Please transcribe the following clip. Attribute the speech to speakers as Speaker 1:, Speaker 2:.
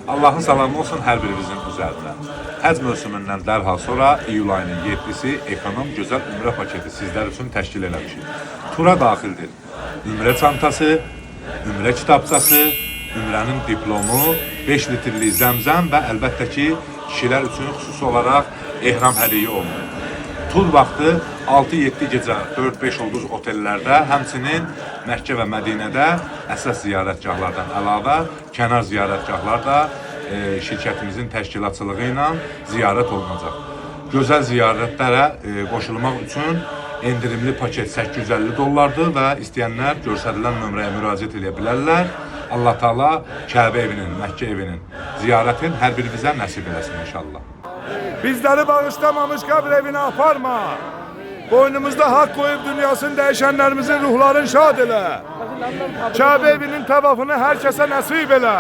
Speaker 1: Allahın salamı olsun hər birimizin üzərinə. Həc mövsümündən dərhal sonra iyul ayının 7-si ekonom gözəl ümrə paketi sizlər üçün təşkil eləmişik. Tura daxildir ümrə çantası, ümrə kitabçası, ümrənin diplomu, 5 litrlik zəmzəm və əlbəttə ki, kişilər üçün xüsusi olaraq ehram hədiyyə olunur. Tur vaxtı 6-7 gecə 4-5 ulduz otellərdə, həmçinin Məkkə və Mədinədə əsas ziyarətgahlardan əlavə kənar ziyarətgahlar da şirkətimizin təşkilatçılığı ilə ziyarət olunacaq. Gözəl ziyarətlərə qoşulmaq üçün endirimli paket $850 və istəyənlər göstərilən nömrəyə müraciət edə bilərlər. Allah Taala Kəbə evinin, Məkkə evinin ziyarətin hər birimizə nəsib eləsin inşallah.
Speaker 2: Bizleri bağışlamamış kabir evine aparma. Boynumuzda hak koyup dünyasını değişenlerimizin ruhlarını şad ele. Kabe evinin tavafını herkese nasip ele.